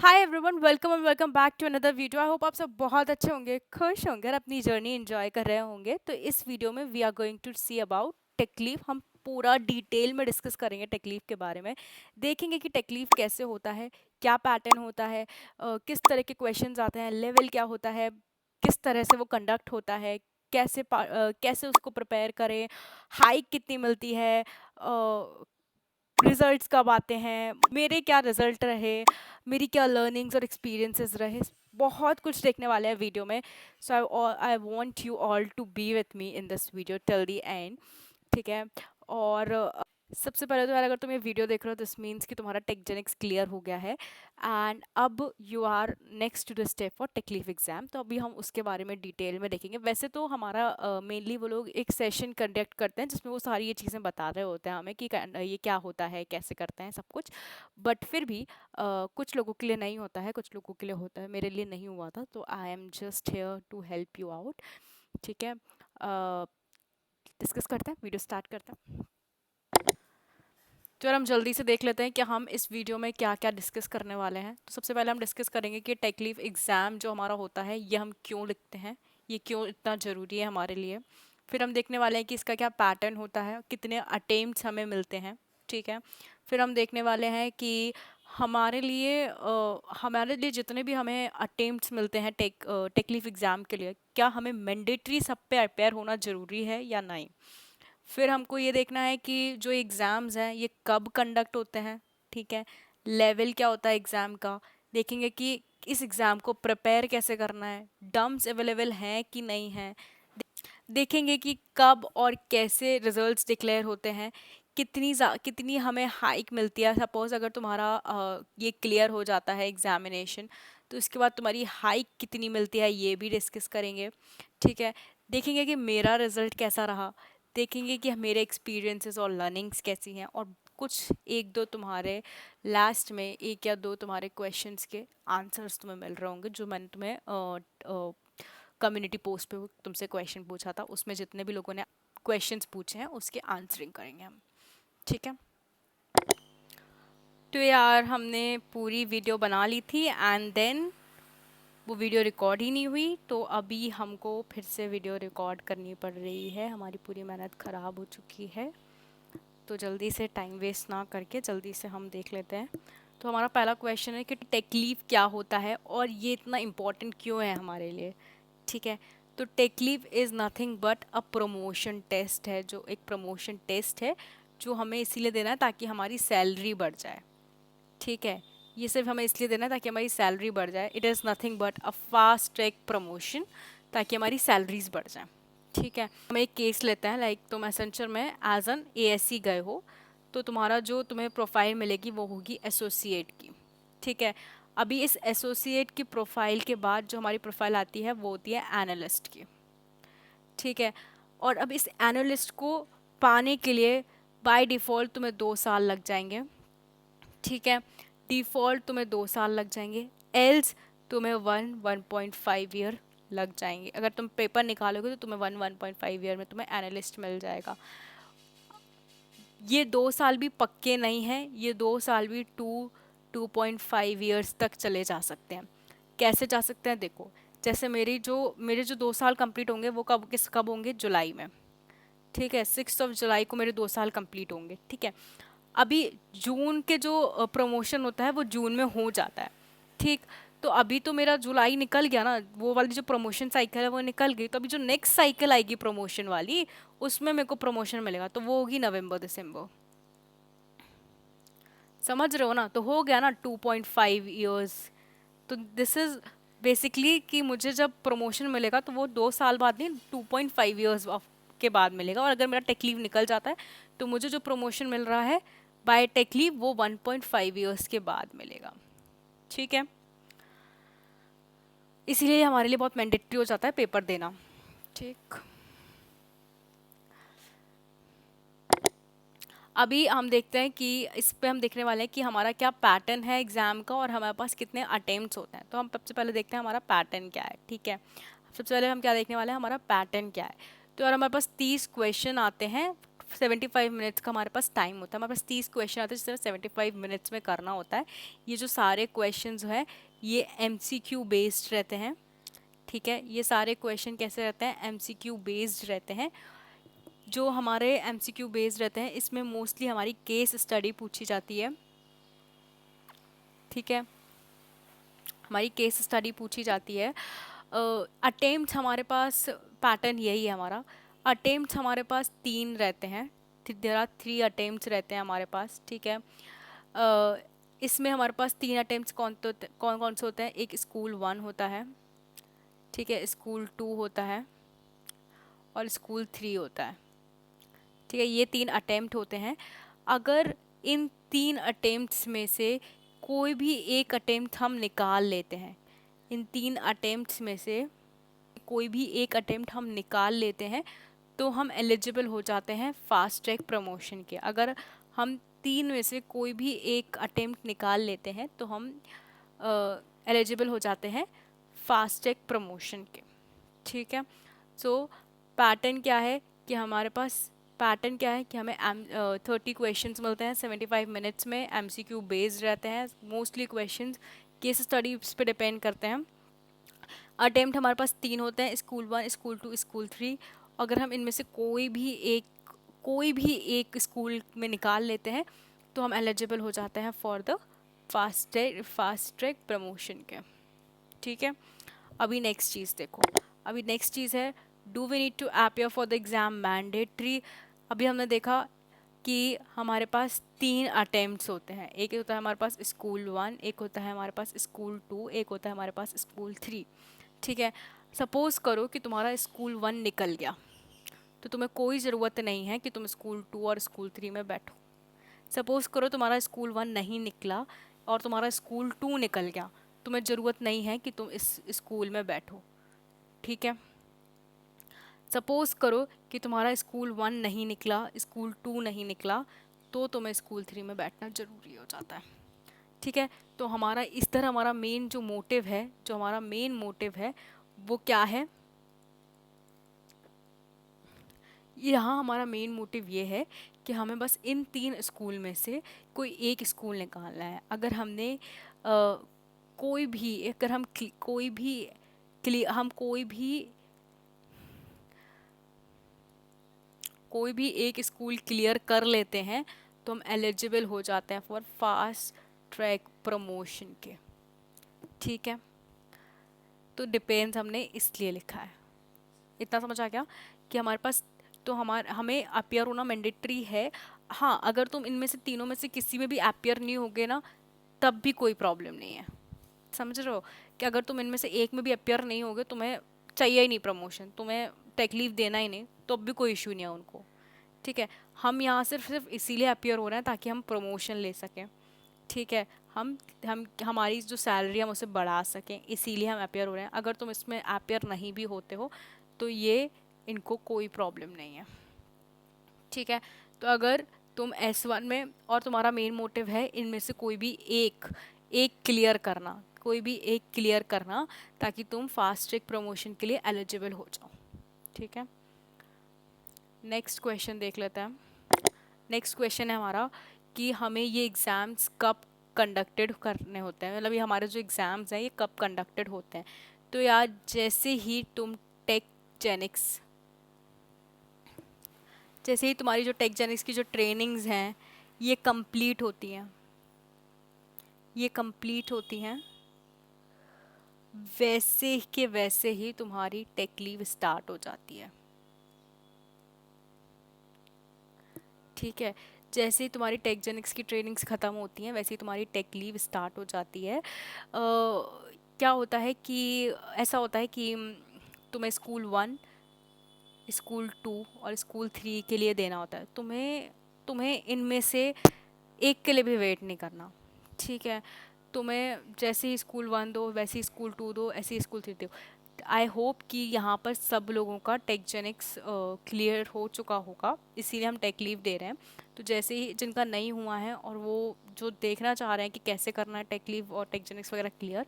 Hi everyone, welcome and welcome back to another video. I hope आप सब बहुत अच्छे होंगे, खुश होंगे और अपनी जर्नी एंजॉय कर रहे होंगे। तो इस वीडियो में we are going to see about tech leave. हम पूरा डिटेल में डिस्कस करेंगे टेक लीव के बारे में। देखेंगे कि टेक लीव कैसे होता है, क्या पैटर्न होता है, किस तरह के क्वेश्चंस आते हैं, लेवल क्या होता है, किस तरह से वो कंडक्ट होता है, कैसे उसको प्रिपेयर करें, हाइक कितनी मिलती है, रिजल्ट्स कब आते हैं, मेरे क्या रिजल्ट रहे, मेरी क्या लर्निंग्स और एक्सपीरियंसेस रहे। बहुत कुछ देखने वाले हैं वीडियो में। So I want you all to be with me in this video till the end. ठीक है। और सबसे पहले तो यार, अगर तुम ये वीडियो देख रहे हो दिस मीन्स कि तुम्हारा टेक्जेनिक्स क्लियर हो गया है एंड अब you are next to the step for tech leave exam. तो अभी हम उसके बारे में डिटेल में देखेंगे। वैसे तो हमारा मेनली वो लोग एक सेशन कंडक्ट करते हैं जिसमें वो सारी ये चीज़ें बता रहे होते हैं हमें कि ये क्या होता है, कैसे करते हैं सब कुछ। बट फिर भी कुछ लोगों के लिए नहीं होता है, कुछ लोगों के लिए होता है। मेरे लिए नहीं हुआ था, तो I am just here to help you out. ठीक है। डिस्कस करते हैं, वीडियो स्टार्ट करते हैं। तो यार, हम जल्दी से देख लेते हैं कि हम इस वीडियो में क्या क्या डिस्कस करने वाले हैं। तो सबसे पहले हम डिस्कस करेंगे कि टेक लीव एग्ज़ाम जो हमारा होता है ये हम क्यों लिखते हैं, ये क्यों इतना ज़रूरी है हमारे लिए। फिर हम देखने वाले हैं कि इसका क्या पैटर्न होता है, कितने अटेम्प्ट्स हमें मिलते हैं। ठीक है। फिर हम देखने वाले हैं कि हमारे लिए जितने भी हमें अटेम्प्ट्स मिलते हैं टेक लीव एग्ज़ाम के लिए, क्या हमें मैंडेटरी सब पे अपेयर होना ज़रूरी है या नहीं। फिर हमको ये देखना है कि जो एग्ज़ाम्स हैं ये कब कंडक्ट होते हैं। ठीक है। लेवल क्या होता है एग्ज़ाम का। देखेंगे कि इस एग्ज़ाम को प्रिपेयर कैसे करना है, डम्स अवेलेबल हैं कि नहीं हैं। देखेंगे कि कब और कैसे रिजल्ट्स डिक्लेयर होते हैं, कितनी हमें हाइक मिलती है। सपोज़ अगर तुम्हारा ये क्लियर हो जाता है एग्जामिनेशन, तो इसके बाद तुम्हारी हाइक कितनी मिलती है ये भी डिस्कस करेंगे। ठीक है। देखेंगे कि मेरा रिज़ल्ट कैसा रहा, देखेंगे कि मेरे एक्सपीरियंसेस और लर्निंग्स कैसी हैं, और कुछ एक दो तुम्हारे लास्ट में एक या दो तुम्हारे क्वेश्चंस के आंसर्स तुम्हें मिल रहे होंगे जो मैंने तुम्हें कम्युनिटी पोस्ट पे तुमसे क्वेश्चन पूछा था, उसमें जितने भी लोगों ने क्वेश्चंस पूछे हैं उसके आंसरिंग करेंगे हम। ठीक है। तो यार, हमने पूरी वीडियो बना ली थी एंड देन वो वीडियो रिकॉर्ड ही नहीं हुई, तो अभी हमको फिर से वीडियो रिकॉर्ड करनी पड़ रही है। हमारी पूरी मेहनत ख़राब हो चुकी है, तो जल्दी से टाइम वेस्ट ना करके जल्दी से हम देख लेते हैं। तो हमारा पहला क्वेश्चन है कि टेक लीव क्या होता है और ये इतना इम्पोर्टेंट क्यों है हमारे लिए। ठीक है। तो tech leave is nothing but a promotion test है, जो एक प्रमोशन टेस्ट है जो हमें इसीलिए देना है ताकि हमारी सैलरी बढ़ जाए। ठीक है। ये सिर्फ हमें इसलिए देना है ताकि हमारी सैलरी बढ़ जाए। It is nothing but a fast track promotion, ताकि हमारी सैलरीज बढ़ जाए। ठीक है। हम एक केस लेते हैं, लाइक तुम एसेंचर में एज एन एएससी गए हो, तो तुम्हारा जो तुम्हें प्रोफाइल मिलेगी वो होगी एसोसिएट की। ठीक है। अभी इस एसोसिएट की प्रोफाइल के बाद जो हमारी प्रोफाइल आती है वो होती है एनालिस्ट की। ठीक है। और अब इस एनालिस्ट को पाने के लिए बाय डिफ़ॉल्ट तुम्हें 2 साल लग जाएंगे। ठीक है। डिफ़ॉल्ट तुम्हें 2 साल लग जाएंगे, एल्स तुम्हें 1.5 ईयर लग जाएंगे। अगर तुम पेपर निकालोगे तो तुम्हें 1.5 ईयर में तुम्हें एनालिस्ट मिल जाएगा। ये 2 साल भी पक्के नहीं हैं, ये 2 साल भी 2.5 ईयर्स तक चले जा सकते हैं। कैसे जा सकते हैं देखो, जैसे मेरे जो 2 साल कंप्लीट होंगे वो कब होंगे, जुलाई में। ठीक है। 6 जुलाई को मेरे 2 साल कंप्लीट होंगे। ठीक है। अभी जून के जो प्रमोशन होता है वो जून में हो जाता है। ठीक। तो अभी तो मेरा जुलाई निकल गया ना, वो वाली जो प्रमोशन साइकिल है वो निकल गई। तो अभी जो नेक्स्ट साइकिल आएगी प्रमोशन वाली, उसमें मेरे को प्रमोशन मिलेगा, तो वो होगी नवंबर दिसंबर। समझ रहे हो ना, तो हो गया ना 2.5 ईयर्स। तो दिस इज बेसिकली कि मुझे जब प्रमोशन मिलेगा तो वो 2 साल बाद नहीं, 2.5 ईयर्स के बाद मिलेगा। और अगर मेरा टेक लीव निकल जाता है तो मुझे जो प्रमोशन मिल रहा है बाय टेक लीव वो 1.5 ईयर्स के बाद मिलेगा। ठीक है। इसीलिए हमारे लिए बहुत मैंडेटरी हो जाता है पेपर देना। ठीक। अभी हम देखते हैं कि इस पे हम देखने वाले हैं कि हमारा क्या पैटर्न है एग्जाम का और हमारे पास कितने अटेम्प्ट्स होते हैं। तो हम सबसे पहले देखते हैं हमारा पैटर्न क्या है। ठीक है। सबसे पहले हम क्या देखने वाले हैं, हमारा पैटर्न क्या है। तो यार, हमारे पास 30 क्वेश्चन आते हैं 75 मिनट्स का हमारे पास टाइम होता है, हमारे पास 30 क्वेश्चन आते हैं जिससे 75 मिनट्स में करना होता है। ये जो सारे क्वेश्चन है ये MCQ बेस्ड रहते हैं, ठीक है। ये सारे क्वेश्चन कैसे रहते हैं, MCQ बेस्ड रहते हैं। जो हमारे MCQ बेस्ड रहते हैं इसमें मोस्टली हमारी केस स्टडी पूछी जाती है, ठीक है, हमारी केस स्टडी पूछी जाती है। अटेम्प्ट हमारे पास पैटर्न यही है हमारा। अटेम्प्ट हमारे पास 3 रहते हैं, देयर आर 3 अटेम्प्ट्स रहते हैं हमारे पास, ठीक है। इसमें हमारे पास 3 अटेम्प्ट्स कौन कौन से होते हैं, एक स्कूल 1 होता है, ठीक है, स्कूल 2 होता है और स्कूल 3 होता है, ठीक है। ये 3 अटेम्प्ट होते हैं। अगर इन 3 अटेम्प्ट्स में से कोई भी एक अटेम्प्ट हम निकाल लेते हैं, इन 3 अटेम्प्ट्स में से कोई भी एक अटेम्प्ट हम निकाल लेते हैं तो हम एलिजिबल हो जाते हैं फास्ट ट्रैक प्रमोशन के। अगर हम 3 में से कोई भी एक अटेम्प्ट निकाल लेते हैं तो हम एलिजिबल हो जाते हैं फास्ट ट्रैक प्रमोशन के, ठीक है। सो पैटर्न क्या है कि हमारे पास पैटर्न क्या है कि हमें 30 क्वेश्चंस मिलते हैं 75 मिनट्स में, MCQ बेस्ड रहते हैं। मोस्टली क्वेश्चंस केस स्टडीज पे डिपेंड करते हैं। अटेम्प्ट हमारे पास 3 होते हैं, स्कूल 1, स्कूल 2, स्कूल 3। अगर हम इनमें से कोई भी एक स्कूल में निकाल लेते हैं तो हम एलिजिबल हो जाते हैं for the fast track promotion के, ठीक है। अभी नेक्स्ट चीज़ देखो, अभी नेक्स्ट चीज़ है do we need to appear for the exam mandatory. अभी हमने देखा कि हमारे पास 3 अटेम्प्ट्स होते हैं, एक होता है हमारे पास स्कूल 1, एक होता है हमारे पास स्कूल 2, एक होता है हमारे पास स्कूल 3, ठीक है। सपोज़ करो कि तुम्हारा स्कूल 1 निकल गया तो तुम्हें कोई ज़रूरत नहीं है कि तुम स्कूल 2 और स्कूल 3 में बैठो। सपोज़ करो तुम्हारा स्कूल 1 नहीं निकला और तुम्हारा स्कूल 2 निकल गया, तुम्हें ज़रूरत नहीं है कि तुम इस स्कूल में बैठो, ठीक है। सपोज़ करो कि तुम्हारा स्कूल 1 नहीं निकला, स्कूल 2 नहीं निकला, तो तुम्हें स्कूल 3 में बैठना ज़रूरी हो जाता है, ठीक है। तो हमारा इस तरह हमारा मेन जो मोटिव है, जो हमारा मेन मोटिव है वो क्या है, यहाँ हमारा मेन मोटिव ये है कि हमें बस इन 3 स्कूल में से कोई एक स्कूल निकालना है। अगर हमने कोई भी अगर हम कोई भी एक स्कूल क्लियर कर लेते हैं तो हम एलिजिबल हो जाते हैं फॉर फास्ट ट्रैक प्रमोशन के, ठीक है। तो डिपेंड्स हमने इसलिए लिखा है, इतना समझ आ गया कि हमारे पास तो हमें अपियर होना मैंडेटरी है। हाँ, अगर तुम इनमें से तीनों में से किसी में भी अपियर नहीं होगे ना तब भी कोई प्रॉब्लम नहीं है, समझ रहे हो कि अगर तुम इनमें से एक में भी अपियर नहीं होगे, तुम्हें चाहिए ही नहीं प्रमोशन, तुम्हें टेक लीव देना ही नहीं, तो अब भी कोई इशू नहीं है उनको, ठीक है। हम यहाँ सिर्फ इसीलिए अपियर हो रहे हैं ताकि हम प्रमोशन ले सकें, ठीक है। हम हमारी जो सैलरी हम उसे बढ़ा सकें, इसीलिए हम अपियर हो रहे हैं। अगर तुम इसमें अपियर नहीं भी होते हो तो ये इनको कोई प्रॉब्लम नहीं है, ठीक है। तो अगर तुम S1 में और तुम्हारा मेन मोटिव है इनमें से कोई भी एक क्लियर करना, कोई भी एक क्लियर करना ताकि तुम फास्ट ट्रैक प्रमोशन के लिए एलिजिबल हो जाओ, ठीक है। नेक्स्ट क्वेश्चन देख लेते हैं। नेक्स्ट क्वेश्चन है हमारा कि हमें ये एग्ज़ाम्स कब कंडक्टेड करने होते हैं, मतलब ये हमारे जो एग्ज़ाम्स हैं ये कब कंडक्टेड होते हैं। तो यार जैसे ही तुम्हारी जो टेकजेनिक्स की जो ट्रेनिंग्स हैं ये कंप्लीट होती हैं, वैसे के वैसे ही तुम्हारी टेक लीव स्टार्ट हो जाती है, ठीक है। जैसे ही तुम्हारी टेकजेनिक्स की ट्रेनिंग्स ख़त्म होती हैं वैसे ही तुम्हारी टेक लीव स्टार्ट हो जाती है। क्या होता है कि ऐसा होता है कि तुम्हें स्कूल 1, स्कूल 2 और स्कूल 3 के लिए देना होता है। तुम्हें इनमें से एक के लिए भी वेट नहीं करना, ठीक है। तुम्हें जैसे ही स्कूल 1 दो वैसे ही स्कूल 2 दो, ऐसे ही स्कूल 3 दो। आई होप कि यहाँ पर सब लोगों का टेकजेनिक्स क्लियर हो चुका होगा, इसीलिए हम टेक लीव दे रहे हैं। तो जैसे ही जिनका नहीं हुआ है और वो जो देखना चाह रहे हैं कि कैसे करना है टेक लीव और टेकजेनिक्स वगैरह क्लियर,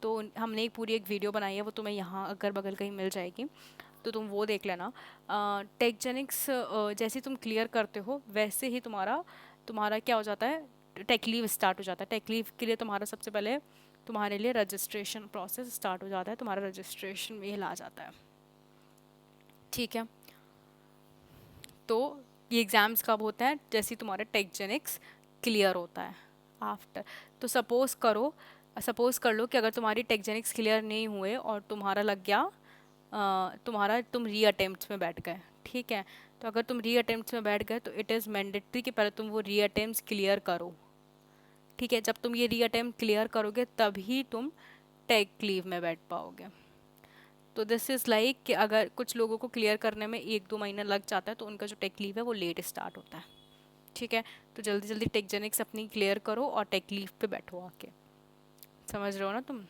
तो हमने पूरी एक वीडियो बनाई है, वो तुम्हें यहाँ अगर बगल कहीं मिल जाएगी। तो तुम वो देख लेना। टेकजेनिक्स जैसे तुम क्लियर करते हो वैसे ही तुम्हारा तुम्हारा क्या हो जाता है, टेक लीव स्टार्ट हो जाता है। टेक लीव के लिए तुम्हारा सबसे पहले तुम्हारे लिए रजिस्ट्रेशन प्रोसेस स्टार्ट हो जाता है, तुम्हारा रजिस्ट्रेशन मेल आ जाता है। ठीक है, तो ये एग्ज़ाम्स कब होते हैं, जैसे ही तुम्हारा टेकजेनिक्स क्लियर होता है आफ्टर। तो सपोज़ कर लो कि अगर तुम्हारी टेकजेनिक्स क्लियर नहीं हुए और तुम्हारा लग गया तुम री अटेम्प्ट्स में बैठ गए, ठीक है। तो अगर तुम री अटेम्प्ट्स में बैठ गए तो इट इज़ मैंडेटरी कि पहले तुम वो री अटेम्प्ट्स क्लियर करो, ठीक है। जब तुम ये री अटेम्प्ट क्लियर करोगे तभी तुम टेक लीव में बैठ पाओगे। तो दिस इज़ लाइक कि अगर कुछ लोगों को क्लियर करने में 1-2 महीना लग जाता है तो उनका जो टेक लीव है वो लेट स्टार्ट होता है, ठीक है। तो जल्दी जल्दी टेकजेनिक्स अपनी क्लियर करो और टेक लीव पे बैठो आके, समझ रहे हो ना तुम।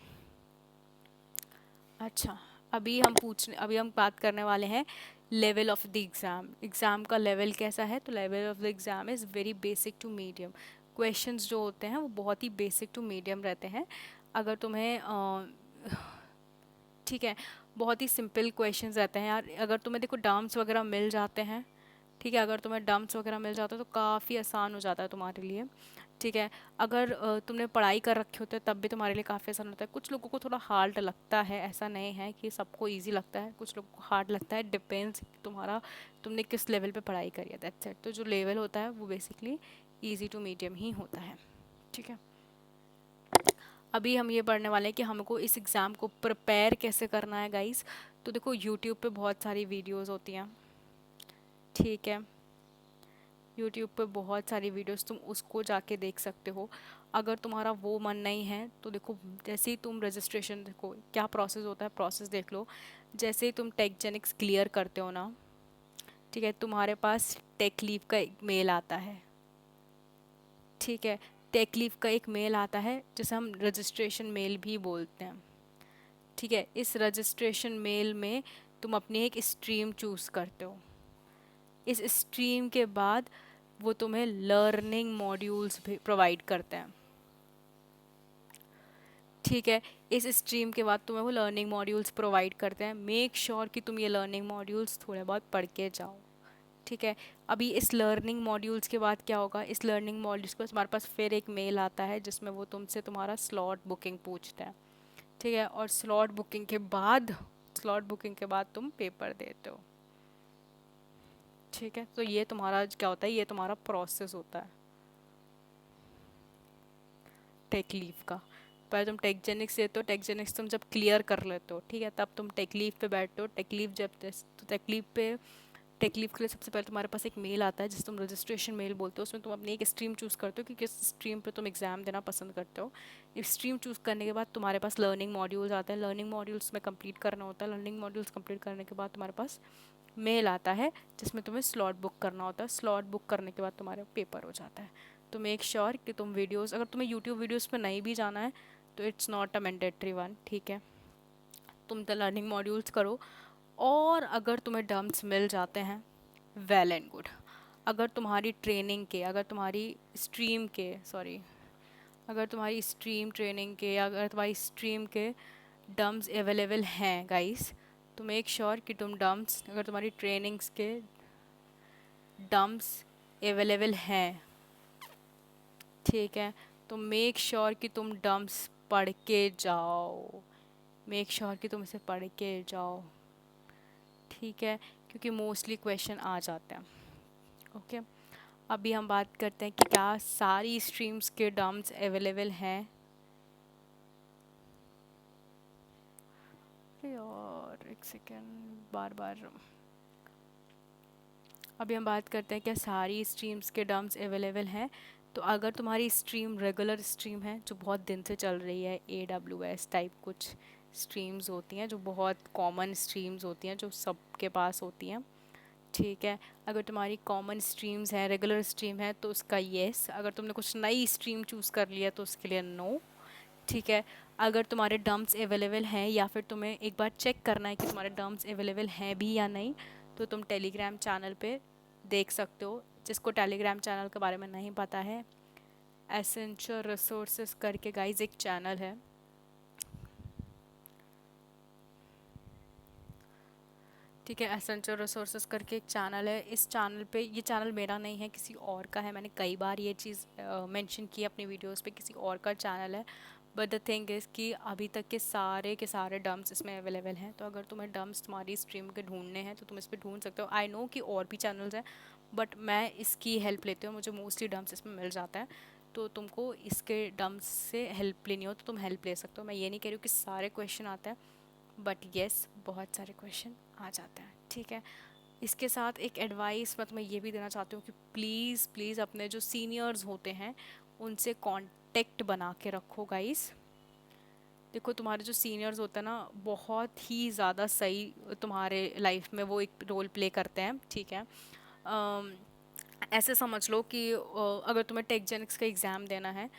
अच्छा, अभी हम बात करने वाले हैं level of the exam. Exam का लेवल कैसा है, तो level of the exam is very basic to medium. Questions जो होते हैं वो बहुत ही बेसिक टू मीडियम रहते हैं। अगर तुम्हें ठीक है, बहुत ही सिंपल क्वेश्चंस रहते हैं यार। अगर तुम्हें देखो डम्स वगैरह मिल जाते हैं, ठीक है, अगर तुम्हें डम्स वगैरह मिल जाता है तो काफ़ी आसान हो जाता है तुम्हारे लिए, ठीक है। अगर तुमने पढ़ाई कर रखी होती है तब भी तुम्हारे लिए काफ़ी आसान होता है। कुछ लोगों को थोड़ा हार्ड लगता है, ऐसा नहीं है कि सबको इजी लगता है, कुछ लोगों को हार्ड लगता है, डिपेंड्स तुमने किस लेवल पे पढ़ाई करी है, दैट्स इट। तो जो लेवल होता है वो बेसिकली ईजी टू मीडियम ही होता है, ठीक है। अभी हम ये पढ़ने वाले हैं कि हमको इस एग्ज़ाम को प्रिपेयर कैसे करना है गाइस। तो देखो यूट्यूब पे बहुत सारी वीडियोस होती हैं, ठीक है। यूट्यूब पे बहुत सारी वीडियोस तुम उसको जाके देख सकते हो। अगर तुम्हारा वो मन नहीं है तो देखो, जैसे ही तुम रजिस्ट्रेशन, देखो क्या प्रोसेस होता है, प्रोसेस देख लो। जैसे ही तुम टेकजेनिक्स क्लियर करते हो ना, ठीक है, तुम्हारे पास टेक लीव का एक मेल आता है, ठीक है। टेक लीव का एक मेल आता है जिसे हम रजिस्ट्रेशन मेल भी बोलते हैं, ठीक है। इस रजिस्ट्रेशन मेल में तुम अपनी एक स्ट्रीम चूज़ करते हो। इस स्ट्रीम के बाद वो तुम्हें लर्निंग मॉड्यूल्स भी प्रोवाइड करते हैं, ठीक है। इस स्ट्रीम के बाद तुम्हें वो लर्निंग मॉड्यूल्स प्रोवाइड करते हैं। मेक श्योर कि तुम ये लर्निंग मॉड्यूल्स थोड़े बहुत पढ़ के जाओ, ठीक है। अभी इस लर्निंग मॉड्यूल्स के बाद क्या होगा, इस लर्निंग मॉड्यूल्स के बाद तुम्हारे पास फिर एक मेल आता है जिसमें वो तुमसे तुम्हारा स्लॉट बुकिंग पूछता है, ठीक है। और स्लॉट बुकिंग के बाद तुम पेपर देते हो, ठीक है। तो ये तुम्हारा क्या होता है, ये तुम्हारा प्रोसेस होता है टेक लीव का। पहले तुम टेकजेनिक्स देते हो, टेकजेनिक्स तुम जब क्लियर कर लेते हो, ठीक है, तब तुम टेक लीव पे बैठते हो। टेक लीव के लिए सबसे पहले तुम्हारे पास एक मेल आता है जिसे तुम रजिस्ट्रेशन मेल बोलते हो। उसमें तुम अपनी एक स्ट्रीम चूज़ करते हो कि किस स्ट्रीम पे तुम एग्ज़ाम देना पसंद करते हो। इस स्ट्रीम चूज़ करने के बाद तुम्हारे पास लर्निंग मॉड्यूल्स आता है, लर्निंग मॉड्यूल्स में कंप्लीट करना होता है। लर्निंग मॉड्यूल्स कंप्लीट करने के बाद तुम्हारे पास मेल आता है जिसमें तुम्हें स्लॉट बुक करना होता है। स्लॉट बुक करने के बाद तुम्हारा पेपर हो जाता है। तो मेक श्योर कि तुम वीडियोस, अगर तुम्हें यूट्यूब वीडियोस पे नहीं भी जाना है तो it's not a mandatory one, ठीक है। तुम तो लर्निंग मॉड्यूल्स करो। और अगर तुम्हें डम्प्स मिल जाते हैं, वेल एंड गुड। अगर तुम्हारी ट्रेनिंग के अगर तुम्हारी स्ट्रीम के सॉरी अगर तुम्हारी स्ट्रीम ट्रेनिंग के या अगर तुम्हारी स्ट्रीम के डम्प्स अवेलेबल हैं गाइस, तो मेक श्योर कि तुम डम्प्स, अगर तुम्हारी ट्रेनिंग्स के डम्प्स अवेलेबल हैं, ठीक है, तो मेक श्योर कि तुम डम्प्स पढ़ के जाओ। मेक श्योर कि तुम इसे पढ़ के जाओ, ठीक है, क्योंकि मोस्टली क्वेश्चन आ जाते हैं, ओके। अभी हम बात करते हैं कि क्या सारी स्ट्रीम्स के डम्प्स अवेलेबल हैं। और एक सेकेंड, बार बार अभी हम बात करते हैं क्या सारी स्ट्रीम्स के डम्प्स अवेलेबल हैं। तो अगर तुम्हारी स्ट्रीम रेगुलर स्ट्रीम है जो बहुत दिन से चल रही है, AWS टाइप कुछ स्ट्रीम्स होती हैं जो बहुत कॉमन स्ट्रीम्स होती हैं जो सबके पास होती हैं, ठीक है। अगर तुम्हारी कॉमन स्ट्रीम्स हैं, रेगुलर स्ट्रीम है, तो उसका येस। अगर तुमने कुछ नई स्ट्रीम चूज़ कर लिया तो उसके लिए नो, ठीक है। अगर तुम्हारे डम्प्स अवेलेबल हैं या फिर तुम्हें एक बार चेक करना है कि तुम्हारे डम्प्स अवेलेबल हैं भी या नहीं, तो तुम टेलीग्राम चैनल पे देख सकते हो। जिसको टेलीग्राम चैनल के बारे में नहीं पता है, एसेंशियल रिसोर्सेज करके गाइज एक चैनल है, ठीक है। एसेंशियल रिसोर्सेज करके एक चैनल है, इस चैनल पे, ये चैनल मेरा नहीं है, किसी और का है। मैंने कई बार ये चीज़ मेंशन की अपनी वीडियोस पे, किसी और का चैनल है। बट द थिंग इज़ कि अभी तक के सारे डम्प्स इसमें अवेलेबल हैं। तो अगर तुम्हें डम्प्स तुम्हारी स्ट्रीम के ढूंढने हैं तो तुम इस पर ढूंढ सकते हो। आई नो कि और भी चैनल्स हैं, बट मैं इसकी हेल्प लेती हूँ, मुझे मोस्टली डम्प्स इसमें मिल जाता है। तो तुमको इसके डम्प्स से हेल्प लेनी हो तो तुम हेल्प ले सकते हो। मैं ये नहीं कह रही हूँ कि सारे क्वेश्चन आते हैं, बट येस बहुत सारे क्वेश्चन आ जाते हैं। ठीक है। इसके साथ एक एडवाइस मैं तुम्हें ये भी देना चाहती हूँ कि प्लीज़ प्लीज़ अपने जो सीनियर्स होते हैं उनसे कांटेक्ट बना के रखो गाइस। देखो तुम्हारे जो सीनियर्स होते हैं ना, बहुत ही ज़्यादा सही तुम्हारे लाइफ में वो एक रोल प्ले करते हैं। ठीक है। ऐसे समझ लो कि अगर तुम्हें टेक्जेनिक्स का एग्ज़ाम देना है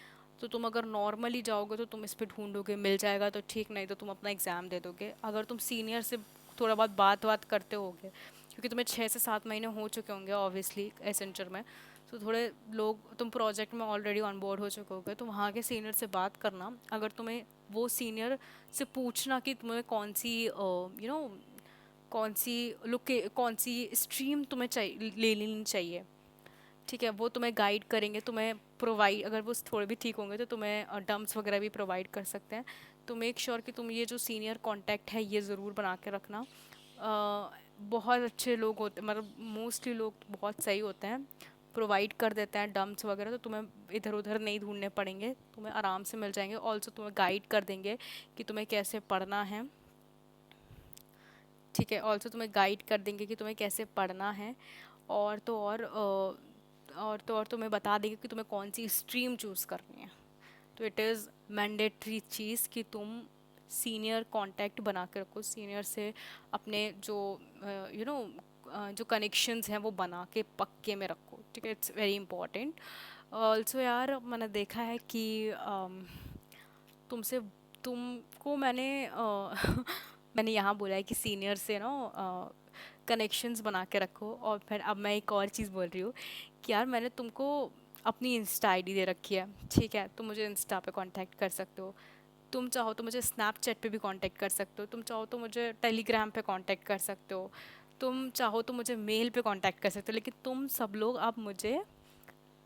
तो तुम अगर नॉर्मली जाओगे तो तुम इस पे ढूंढोगे, मिल जाएगा तो ठीक, नहीं तो तुम अपना एग्ज़ाम दे दोगे। अगर तुम सीनियर से थोड़ा बहुत बात करते होगे, क्योंकि तुम्हें 6 से 7 महीने हो चुके होंगे ऑब्वियसली एसेंचर में, तो थोड़े लोग, तुम प्रोजेक्ट में ऑलरेडी ऑन बोर्ड हो चुके होगे, तो वहाँ के सीनियर से बात करना। अगर तुम्हें वो सीनियर से पूछना कि तुम्हें कौन सी कौन सी स्ट्रीम तुम्हें चाहिए, ले लेनी चाहिए। ठीक है। वो तुम्हें गाइड करेंगे, तुम्हें प्रोवाइड, अगर वो थोड़े भी ठीक होंगे तो तुम्हें डम्प्स वगैरह भी प्रोवाइड कर सकते हैं। तो मेक श्योर कि तुम ये जो सीनियर कांटेक्ट है ये ज़रूर बना के रखना। बहुत अच्छे लोग होते, मतलब मोस्टली लोग बहुत सही होते हैं, प्रोवाइड कर देते हैं डम्प्स वगैरह, तो तुम्हें इधर उधर नहीं ढूंढने पड़ेंगे, तुम्हें आराम से मिल जाएंगे। ऑल्सो तुम्हें गाइड कर देंगे कि तुम्हें कैसे पढ़ना है। ठीक है। ऑल्सो तुम्हें गाइड कर देंगे कि तुम्हें कैसे पढ़ना है। और तो और तुम्हें बता देंगे कि तुम्हें कौन सी स्ट्रीम चूज़ करनी है। तो इट इज़ मैंडेटरी चीज़ कि तुम सीनियर कांटेक्ट बना के रखो, सीनियर से अपने जो जो कनेक्शंस हैं वो बना के पक्के में रखो। ठीक है। It's very important. ऑल्सो यार मैंने देखा है कि तुमसे तुमको मैंने यहाँ बोला है कि सीनियर से ना कनेक्शंस बना के रखो। और फिर अब मैं एक और चीज़ बोल रही हूँ कि यार मैंने तुमको अपनी इंस्टा आईडी दे रखी है। ठीक है। तुम मुझे इंस्टा पे कांटेक्ट कर सकते हो, तुम चाहो तो मुझे स्नैपचैट पे भी कांटेक्ट कर सकते हो, तुम चाहो तो मुझे टेलीग्राम पे कांटेक्ट कर सकते हो, तुम चाहो तो मुझे मेल पे कांटेक्ट कर सकते हो। लेकिन तुम सब लोग अब मुझे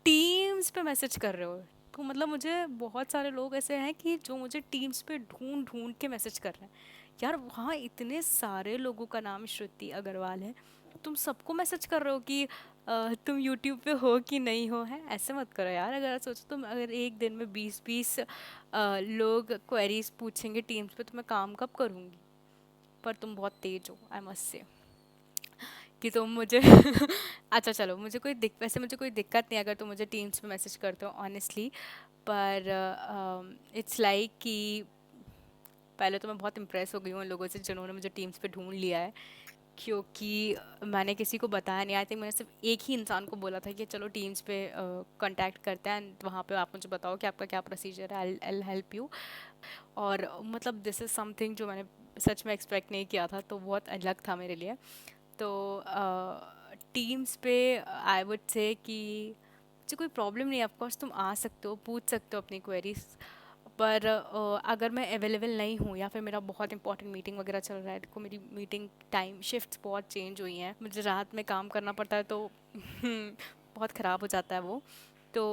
टीम्स पे मैसेज कर रहे हो। तो मतलब मुझे बहुत सारे लोग ऐसे हैं कि जो मुझे टीम्स पे ढूंढ ढूंढ के मैसेज कर रहे हैं। यार वहाँ इतने सारे लोगों का नाम श्रुति अग्रवाल है, तुम सबको मैसेज कर रहे हो कि तुम यूट्यूब पे हो कि नहीं हो। है ऐसे मत करो यार। अगर सोचो तुम अगर एक दिन में 20-20 लोग क्वेरीज पूछेंगे टीम्स पे तो मैं काम कब करूँगी। पर तुम बहुत तेज हो, आई मस्ट से, कि तुम मुझे अच्छा चलो, वैसे मुझे कोई दिक्कत नहीं अगर तुम मुझे टीम्स पे मैसेज करते हो ऑनेस्टली। पर इट्स लाइक कि पहले तो मैं बहुत इम्प्रेस हो गई हूँ उन लोगों से जिन्होंने मुझे टीम्स पे ढूंढ लिया है, क्योंकि मैंने किसी को बताया नहीं। आई थिंक मैंने सिर्फ एक ही इंसान को बोला था कि चलो टीम्स पे कांटेक्ट करते हैं एंड वहाँ पे आप मुझे बताओ कि आपका क्या प्रोसीजर है, आई हेल्प यू। और मतलब दिस इज़ समथिंग जो मैंने सच में एक्सपेक्ट नहीं किया था, तो बहुत अलग था मेरे लिए। तो टीम्स पे आई वुड से कि मुझे कोई प्रॉब्लम नहीं है, ऑफकोर्स तुम आ सकते हो, पूछ सकते हो अपनी क्वेरीज। पर अगर मैं अवेलेबल नहीं हूँ या फिर मेरा बहुत इंपॉर्टेंट मीटिंग वगैरह चल रहा है, देखो मेरी मीटिंग टाइम शिफ्ट्स बहुत चेंज हुई हैं, मुझे रात में काम करना पड़ता है, तो बहुत ख़राब हो जाता है वो। तो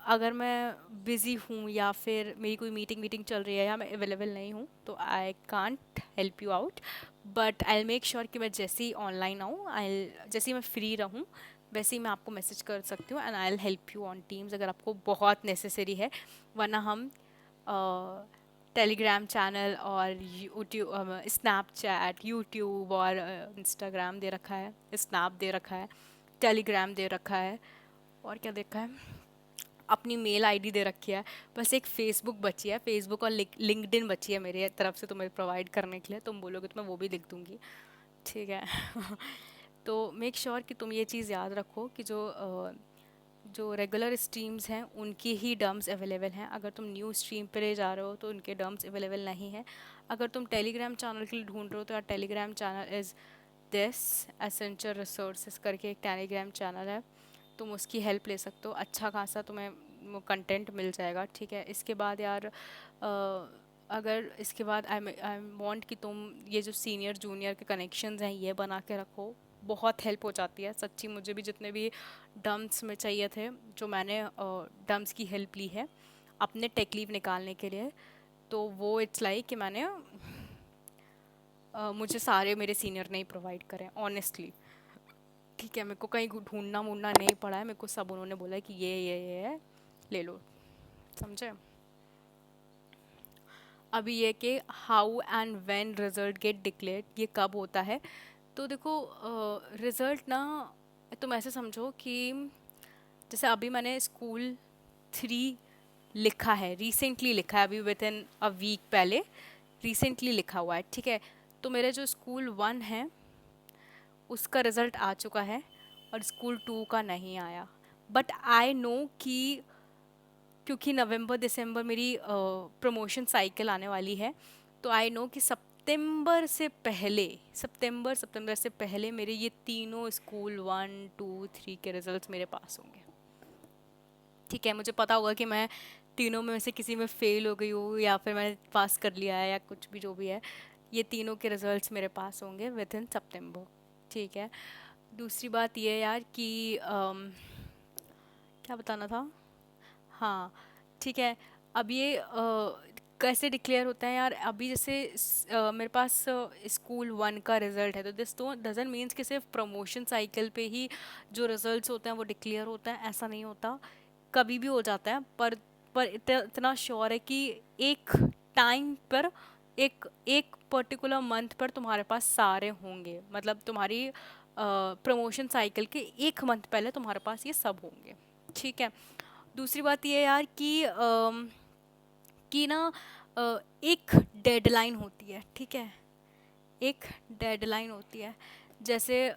अगर मैं बिज़ी हूँ या फिर मेरी कोई मीटिंग चल रही है या मैं अवेलेबल नहीं हूँ तो I can't help you out. But I make sure कि मैं जैसे ही ऑनलाइन आऊँ, जैसे ही मैं फ्री रहूँ वैसे ही मैं आपको मैसेज कर सकती हूँ and I help you on teams अगर आपको बहुत नेसेसरी है। वरना हम टेलीग्राम चैनल और यूट्यूब, स्नैपचैट, यूट्यूब और इंस्टाग्राम दे रखा है, स्नैप दे रखा है, टेलीग्राम दे रखा है, और क्या देखा है, अपनी मेल आईडी दे रखी है। बस एक फ़ेसबुक बची है, फ़ेसबुक और लिंक्डइन बची है मेरी तरफ से तुम्हें प्रोवाइड करने के लिए। तुम बोलोगे तो मैं वो भी लिख दूँगी। ठीक है। तो मेक श्योर कि तुम ये चीज़ याद रखो कि जो रेगुलर स्ट्रीम्स हैं उनकी ही डम्प्स अवेलेबल हैं। अगर तुम न्यू स्ट्रीम पे ले जा रहे हो तो उनके डम्प्स अवेलेबल नहीं हैं। अगर तुम टेलीग्राम चैनल के लिए ढूंढ रहे हो तो यार Telegram channel is this essential resources करके एक टेलीग्राम चैनल है, तुम उसकी हेल्प ले सकते हो, अच्छा खासा तुम्हें कंटेंट मिल जाएगा। ठीक है। इसके बाद यार अगर इसके बाद आई वांट कि तुम ये जो सीनियर जूनियर के कनेक्शंस हैं ये बना के रखो, बहुत हेल्प हो जाती है सच्ची। मुझे भी जितने भी डम्प्स में चाहिए थे, जो मैंने डम्प्स की हेल्प ली है अपने टेक लीव निकालने के लिए, तो वो इट्स लाइक कि मैंने मुझे सारे मेरे सीनियर ने ही प्रोवाइड करें ऑनेस्टली। ठीक है, मेरे को कहीं ढूंढना वूढना नहीं पड़ा है, मेरे को सब उन्होंने बोला है कि ये है, ले लो, समझे। अभी ये कि how and when result get declared, ये कब होता है। तो देखो रिज़ल्ट ना, तुम ऐसे समझो कि जैसे अभी मैंने स्कूल 3 लिखा है, रिसेंटली लिखा है, अभी विद इन अ वीक पहले रिसेंटली लिखा हुआ है, ठीक है। तो मेरे जो स्कूल 1 है उसका रिज़ल्ट आ चुका है और स्कूल 2 का नहीं आया। बट आई नो कि क्योंकि नवंबर दिसंबर मेरी प्रमोशन साइकिल आने वाली है, तो आई नो कि सितंबर से पहले मेरे ये तीनों स्कूल 1 2 3 के रिजल्ट्स मेरे पास होंगे। ठीक है, मुझे पता होगा कि मैं तीनों में से किसी में फेल हो गई हूँ या फिर मैंने पास कर लिया है या कुछ भी जो भी है, ये तीनों के रिजल्ट्स मेरे पास होंगे विद इन सितंबर। ठीक है। दूसरी बात ये यार कि क्या बताना था, हाँ ठीक है। अब ये कैसे डिक्लेयर होता है यार, अभी जैसे मेरे पास स्कूल 1 का रिज़ल्ट है, तो दिस तो डजंट मीन्स कि सिर्फ प्रमोशन साइकिल पे ही जो रिजल्ट्स होते हैं वो डिक्लेयर होता है, ऐसा नहीं होता, कभी भी हो जाता है। पर इतना श्योर है कि एक टाइम पर एक एक पर्टिकुलर मंथ पर तुम्हारे पास सारे होंगे, मतलब तुम्हारी प्रमोशन साइकिल के एक मंथ पहले तुम्हारे पास ये सब होंगे। ठीक है। दूसरी बात ये यार कि ना एक डेडलाइन होती है, ठीक है, एक डेडलाइन होती है। जैसे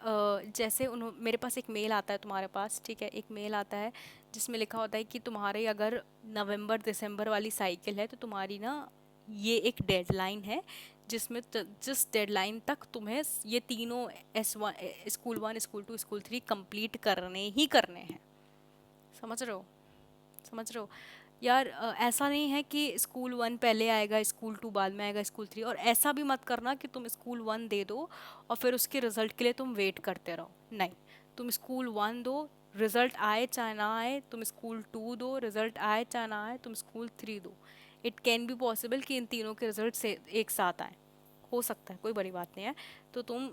मेरे पास एक मेल आता है तुम्हारे पास, ठीक है, एक मेल आता है जिसमें लिखा होता है कि तुम्हारे अगर नवंबर दिसंबर वाली साइकिल है तो तुम्हारी ना ये एक डेडलाइन है, जिसमें जिस डेडलाइन तक तुम्हें ये तीनों S1 school 1 school 2 school 3 complete करने ही करने हैं। समझ रहे हो, समझ रहे हो यार। ऐसा नहीं है कि स्कूल 1 पहले आएगा स्कूल 2 बाद में आएगा स्कूल 3, और ऐसा भी मत करना कि तुम स्कूल 1 दे दो और फिर उसके रिजल्ट के लिए तुम वेट करते रहो, नहीं। तुम स्कूल 1 दो, रिजल्ट आए चाहे ना आए, तुम स्कूल 2 दो, रिजल्ट आए चाहे ना आए, तुम स्कूल 3 दो। इट कैन बी पॉसिबल कि इन तीनों के रिजल्ट से एक साथ आए, हो सकता है, कोई बड़ी बात नहीं है। तो तुम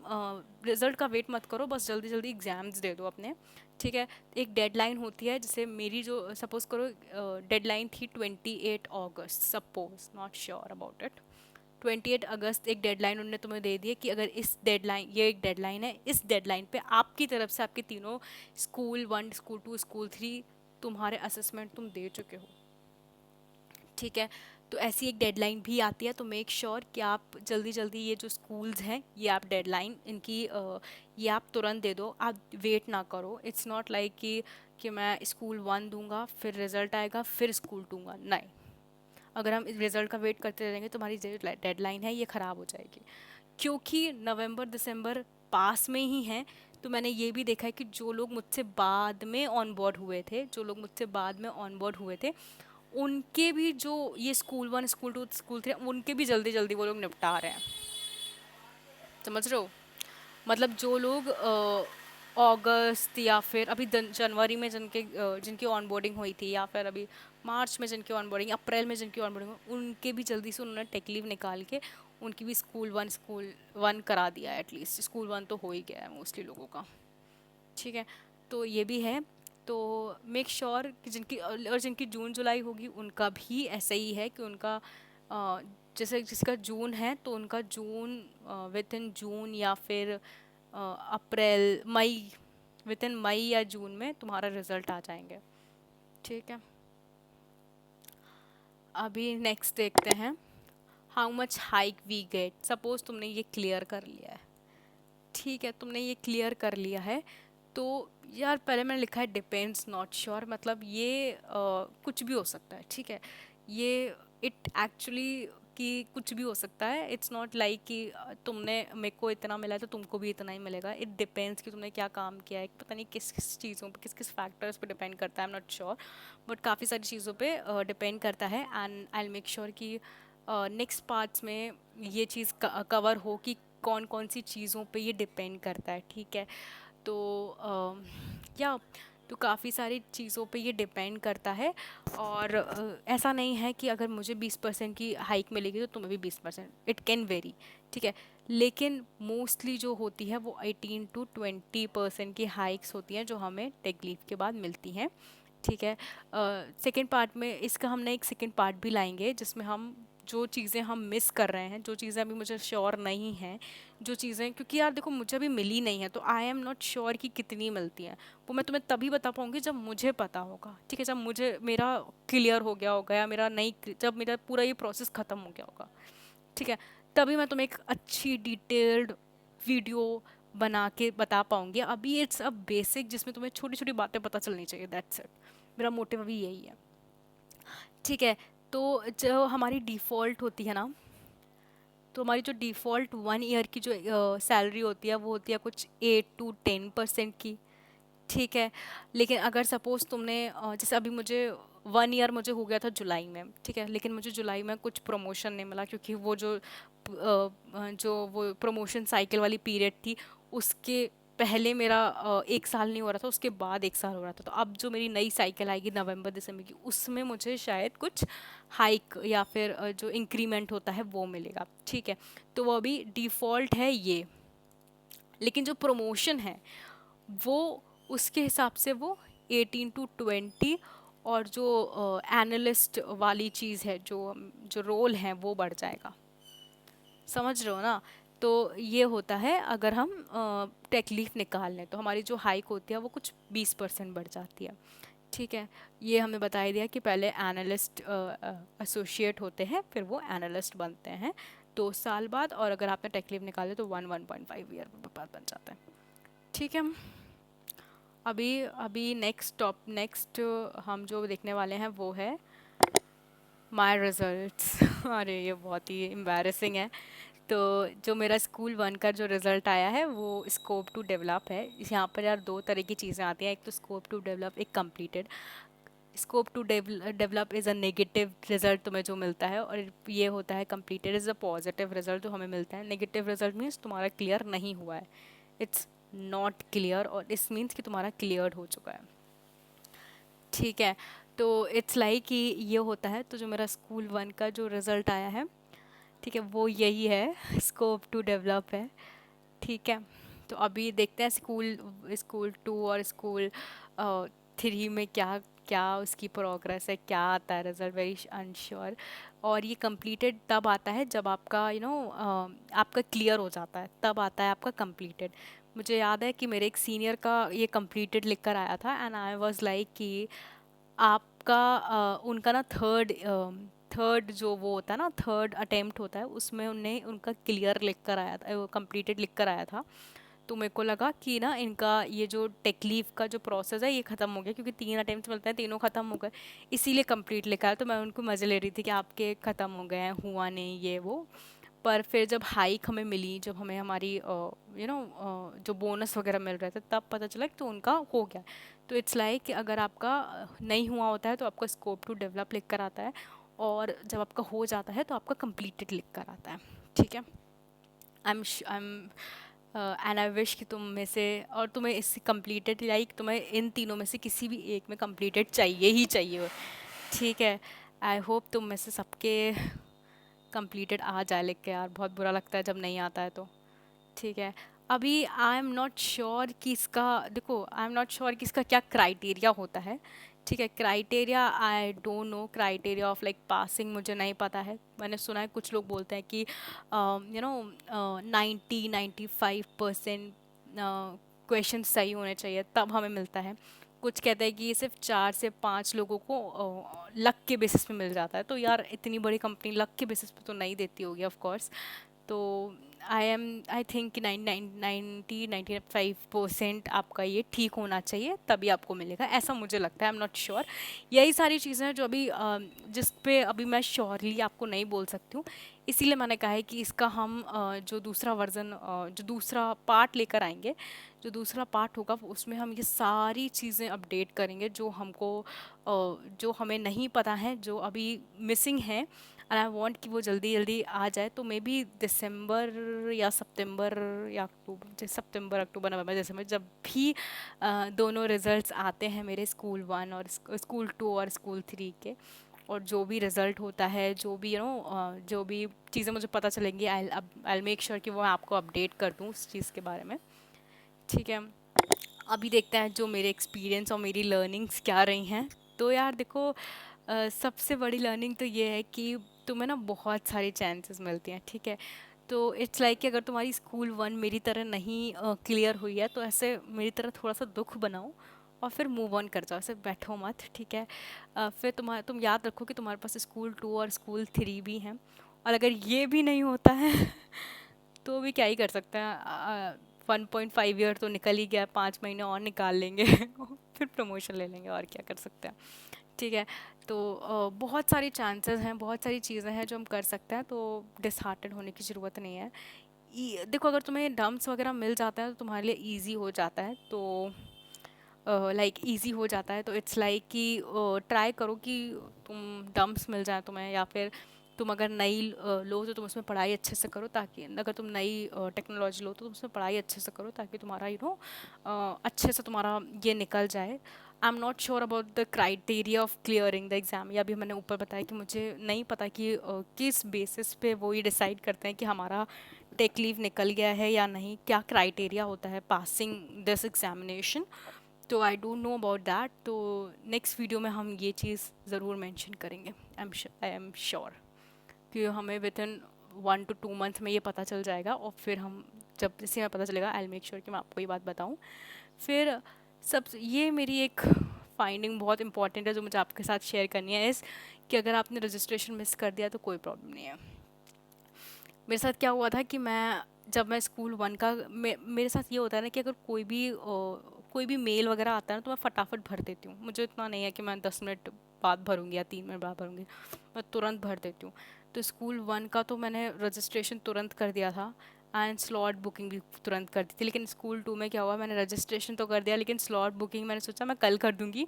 रिज़ल्ट का वेट मत करो, बस जल्दी जल्दी एग्ज़ाम्स दे दो अपने। ठीक है। एक डेडलाइन होती है, जैसे मेरी जो सपोज़ करो डेडलाइन थी 28 अगस्त, suppose, not sure about it. 28 अगस्त एक डेडलाइन उन्होंने तुम्हें दे दी है कि अगर इस डेडलाइन, ये एक डेडलाइन है, इस डेडलाइन पे आपकी तरफ से आपके तीनों स्कूल 1 स्कूल 2 स्कूल 3 तुम्हारे असेसमेंट तुम दे चुके हो। ठीक है। तो ऐसी एक डेडलाइन भी आती है, तो मेक श्योर कि आप जल्दी जल्दी ये जो स्कूल्स हैं ये आप डेडलाइन इनकी ये आप तुरंत दे दो, आप वेट ना करो। इट्स नॉट लाइक कि मैं स्कूल 1 दूंगा फिर रिज़ल्ट आएगा फिर स्कूल दूंगा, नहीं। अगर हम रिज़ल्ट का वेट करते रहेंगे तो हमारी जो डेडलाइन है ये ख़राब हो जाएगी, क्योंकि नवंबर दिसंबर पास में ही हैं। तो मैंने ये भी देखा है कि जो लोग मुझसे बाद में ऑन बोर्ड हुए थे, जो लोग मुझसे बाद में ऑन बोर्ड हुए थे, उनके भी जो ये स्कूल 1 स्कूल 2 स्कूल 3 उनके भी जल्दी जल्दी वो लोग निपटा रहे हैं। समझ रहे हो, मतलब जो लोग अगस्त या फिर अभी जनवरी में जिनकी ऑनबोर्डिंग हुई थी, या फिर अभी मार्च में जिनकी ऑनबोर्डिंग, अप्रैल में जिनकी ऑनबोर्डिंग हुई, उनके भी जल्दी से उन्होंने टेक लीव निकाल के उनकी भी स्कूल 1 करा दिया है। एटलीस्ट स्कूल 1 तो हो ही गया है मोस्टली लोगों का। ठीक है। तो ये भी है। तो मेक श्योर कि जिनकी जून जुलाई होगी उनका भी ऐसा ही है कि उनका जैसे जिसका जून है तो उनका जून विद इन जून या फिर अप्रैल मई, विद इन मई या जून में तुम्हारा रिजल्ट आ जाएंगे। ठीक है। अभी नेक्स्ट देखते हैं, how much hike we get. Suppose तुमने ये क्लियर कर लिया है, ठीक है, तुमने ये क्लियर कर लिया है, तो यार पहले मैंने लिखा है डिपेंड्स नॉट श्योर, मतलब ये कुछ भी हो सकता है। ठीक है। ये इट एक्चुअली कि कुछ भी हो सकता है, इट्स नॉट लाइक कि तुमने मेरे को इतना मिला है तो तुमको भी इतना ही मिलेगा। इट डिपेंड्स कि तुमने क्या काम किया है, पता नहीं किस किस चीज़ों पे, किस किस फैक्टर्स पे डिपेंड करता है, I am not sure, but काफ़ी सारी चीज़ों पे डिपेंड करता है। And I will make sure कि नेक्स्ट पार्ट्स में ये चीज़ कवर हो कि कौन कौन सी चीज़ों पे ये डिपेंड करता है, ठीक है। तो या तो काफ़ी सारी चीज़ों पे ये डिपेंड करता है। और ऐसा नहीं है कि अगर मुझे 20% की हाइक मिलेगी तो तुम्हें भी 20%, इट कैन वेरी, ठीक है। लेकिन मोस्टली जो होती है वो 18 to 20% की हाइक्स होती हैं जो हमें टेक लीव के बाद मिलती हैं, ठीक है। सेकेंड पार्ट में इसका हमने एक सेकेंड पार्ट भी लाएंगे जिसमें हम जो चीज़ें हम मिस कर रहे हैं, जो चीज़ें अभी मुझे श्योर नहीं हैं, जो चीज़ें, क्योंकि यार देखो मुझे अभी मिली नहीं है तो आई एम नॉट श्योर कि कितनी मिलती हैं। वो मैं तुम्हें तभी बता पाऊँगी जब मुझे पता होगा, ठीक है, जब मुझे मेरा क्लियर हो गया होगा या मेरा नहीं, जब मेरा पूरा ये प्रोसेस ख़त्म हो गया होगा, ठीक है, तभी मैं तुम्हें एक अच्छी डिटेल्ड वीडियो बना के बता पाऊँगी। अभी इट्स अ बेसिक जिसमें तुम्हें छोटी छोटी बातें पता चलनी चाहिए, दैट्स इट। मेरा मोटिव अभी यही है, ठीक है। तो जो हमारी डिफ़ॉल्ट होती है ना, तो हमारी जो डिफ़ॉल्ट 1 ईयर की जो सैलरी होती है वो होती है कुछ 8 to 10% की, ठीक है। लेकिन अगर सपोज़ तुमने जैसे अभी मुझे 1 ईयर मुझे हो गया था जुलाई में, ठीक है, लेकिन मुझे जुलाई में कुछ प्रमोशन नहीं मिला क्योंकि वो जो वो प्रमोशन साइकिल वाली पीरियड थी उसके पहले मेरा 1 साल नहीं हो रहा था, उसके बाद 1 साल हो रहा था। तो अब जो मेरी नई साइकिल आएगी नवंबर दिसंबर की, उसमें मुझे शायद कुछ हाइक या फिर जो इंक्रीमेंट होता है वो मिलेगा, ठीक है। तो वो अभी डिफ़ॉल्ट है ये। लेकिन जो प्रमोशन है वो उसके हिसाब से वो 18 to 20, और जो एनालिस्ट वाली चीज़ है, जो जो रोल है वो बढ़ जाएगा, समझ रहे हो ना। तो ये होता है अगर हम टेक लीव निकाल लें तो हमारी जो हाइक होती है वो कुछ 20% बढ़ जाती है, ठीक है। ये हमें बताया दिया कि पहले एनालिस्ट एसोसिएट होते हैं, फिर वो एनालिस्ट बनते हैं 2 साल बाद, और अगर आपने टेक लीव निकाले तो 1.5 ईयर बाद बन जाता है, ठीक है। अभी अभी नेक्स्ट हम जो देखने वाले हैं वो है माय रिजल्ट्स। अरे ये बहुत ही एम्बैरेसिंग है। तो जो मेरा स्कूल 1 का जो रिज़ल्ट आया है वो स्कोप टू डेवलप है। यहाँ पर यार दो तरह की चीज़ें आती हैं, एक तो स्कोप टू डेवलप, एक completed. Scope to develop is a negative result तुम्हें जो मिलता है, और ये होता है completed is a positive result जो हमें मिलता है। नेगेटिव रिजल्ट मीन्स तुम्हारा क्लियर नहीं हुआ है, इट्स नॉट क्लियर, और इस मीन्स कि तुम्हारा क्लियर हो चुका है, ठीक है। तो इट्स लाइक कि ये होता है। तो जो मेरा स्कूल 1 का जो रिज़ल्ट आया है, ठीक है, वो यही है, स्कोप टू डेवलप है, ठीक है। तो अभी देखते हैं स्कूल स्कूल 2 और स्कूल 3 में क्या क्या उसकी प्रोग्रेस है, क्या आता है रिजल्ट, वेरी अनश्योर। और ये कंप्लीटेड तब आता है जब आपका आपका क्लियर हो जाता है, तब आता है आपका कंप्लीटेड। मुझे याद है कि मेरे एक सीनियर का ये कंप्लीटेड लिख कर आया था, एंड आई वाज लाइक कि आपका उनका ना थर्ड जो वो होता है ना, थर्ड अटेम्प्ट होता है, उसमें उनने उनका क्लियर लिख कर आया था, कंप्लीटेड लिख कर आया था। तो मेरे को लगा कि ना इनका ये जो टेक लीव का जो प्रोसेस है ये ख़त्म हो गया, क्योंकि 3 अटेम्प्ट मिलते हैं, तीनों ख़त्म हो गए, इसीलिए कंप्लीट लिखा है। तो मैं उनको मज़े ले रही थी कि आपके ख़त्म हो गए हैं, हुआ नहीं ये वो। पर फिर जब हाइक हमें मिली, जब हमें हमारी जो बोनस वगैरह मिल रहे थे, तब पता चला कि तो उनका हो गया। तो इट्स लाइक कि अगर आपका नहीं हुआ होता है तो आपका स्कोप टू डेवलप लिख कर आता है, और जब आपका हो जाता है तो आपका कंप्लीटेड लिख कर आता है, ठीक है। I am and I wish कि तुम में से, और तुम्हें इससे कंप्लीटेड, लाइक तुम्हें इन तीनों में से किसी भी एक में कंप्लीटेड चाहिए ही चाहिए, ठीक है। आई होप तुम में से सबके कंप्लीटेड आ जाए लिख के, यार बहुत बुरा लगता है जब नहीं आता है तो, ठीक है। अभी आई एम नॉट श्योर कि इसका, देखो आई एम नॉट श्योर कि इसका क्या क्राइटेरिया होता है, ठीक है। Criteria I don't no, criteria of like passing मुझे नहीं पता है। मैंने सुना है कुछ लोग बोलते हैं कि 90-95% क्वेश्चन सही होने चाहिए तब हमें मिलता है। कुछ कहते हैं कि सिर्फ 4 से 5 लोगों को लक के बेसिस पे मिल जाता है। तो यार इतनी बड़ी कंपनी लक के बेसिस पे तो नहीं देती होगी ऑफ कोर्स। तो आई थिंक कि 90-95% आपका ये ठीक होना चाहिए तभी आपको मिलेगा, ऐसा मुझे लगता है। I am not sure. यही सारी चीज़ें हैं जो अभी जिस पे अभी मैं श्योरली आपको नहीं बोल सकती हूँ, इसीलिए मैंने कहा है कि इसका हम जो दूसरा वर्जन, जो दूसरा पार्ट लेकर आएंगे, जो दूसरा पार्ट होगा उसमें हम ये सारी चीज़ें अपडेट करेंगे जो हमको जो हमें नहीं पता है, जो अभी मिसिंग है। एंड आई वांट कि वो जल्दी जल्दी आ जाए। तो मे बी दिसंबर या सितंबर या अक्टूबर, जैसे सितंबर अक्टूबर नवंबर दिसंबर, जब भी दोनों रिजल्ट्स आते हैं मेरे स्कूल 1 और स्कूल 2 और स्कूल 3 के, और जो भी रिज़ल्ट होता है, जो भी जो भी चीज़ें मुझे पता चलेंगी, आई मेक श्योर कि वो मैं आपको अपडेट कर दूँ उस चीज़ के बारे में। ठीक है, अभी देखते हैं जो मेरे एक्सपीरियंस और मेरी लर्निंग्स क्या रही हैं। तो यार देखो, सबसे बड़ी लर्निंग तो ये है कि तुम्हें ना बहुत सारी चांसेस मिलती हैं। ठीक है, तो इट्स लाइक कि अगर तुम्हारी स्कूल 1 मेरी तरह नहीं क्लियर हुई है, तो ऐसे मेरी तरह थोड़ा सा दुख बनाओ और फिर मूव ऑन कर जाओ, ऐसे बैठो मत। ठीक है, फिर तुम याद रखो कि तुम्हारे पास स्कूल 2 और स्कूल 3 भी हैं, और अगर ये भी नहीं होता है तो भी क्या ही कर सकते हैं। 1.5 ईयर तो निकल ही गया, 5 महीने और निकाल लेंगे फिर प्रमोशन ले लेंगे, और क्या कर सकते हैं। ठीक है, तो बहुत सारी चांसेस हैं, बहुत सारी चीज़ें हैं जो हम कर सकते हैं, तो डिसहार्टेड होने की ज़रूरत नहीं है। देखो, अगर तुम्हें डम्प्स वगैरह मिल जाता है तो तुम्हारे लिए ईजी हो जाता है, तो लाइक ईजी हो जाता है, तो इट्स लाइक कि ट्राई करो कि तुम डम्प्स मिल जाए तुम्हें, या फिर तुम अगर नई लो तो तुम उसमें पढ़ाई अच्छे से करो, ताकि अगर तुम नई टेक्नोलॉजी लो तो तुम उसमें पढ़ाई अच्छे से करो, ताकि तुम्हारा अच्छे से तुम्हारा ये निकल जाए। I am not sure about the criteria of clearing the exam. या अभी मैंने ऊपर बताया कि मुझे नहीं पता कि किस बेसिस पे वो ये डिसाइड करते हैं कि हमारा टेक लीव निकल गया है या नहीं, क्या क्राइटेरिया होता है पासिंग दिस एग्जामिनेशन। तो I don't know about that. तो नेक्स्ट वीडियो में हम ये चीज़ ज़रूर मेंशन करेंगे, आई एम श्योर कि हमें विद इन 1 to 2 मंथ में ये पता चल जाएगा, और फिर हम जब इसी में पता चलेगा, आई मेक श्योर कि मैं आपको ये बात बताऊँ। फिर सब ये मेरी एक फाइंडिंग बहुत इंपॉर्टेंट है जो मुझे आपके साथ शेयर करनी है, इस कि अगर आपने रजिस्ट्रेशन मिस कर दिया तो कोई प्रॉब्लम नहीं है। मेरे साथ क्या हुआ था कि जब मैं स्कूल 1 का, मेरे साथ ये होता है ना कि अगर कोई भी मेल वगैरह आता है ना, तो मैं फटाफट भर देती हूँ। मुझे इतना नहीं है कि मैं 10 मिनट बाद भरूंगी या 3 मिनट बाद भरूंगी, मैं तुरंत भर देती हूँ। तो स्कूल 1 का तो मैंने रजिस्ट्रेशन तुरंत कर दिया था, एंड स्लॉट बुकिंग भी तुरंत कर दी थी। लेकिन स्कूल 2 में क्या हुआ, मैंने रजिस्ट्रेशन तो कर दिया, लेकिन स्लॉट बुकिंग मैंने सोचा मैं कल कर दूँगी,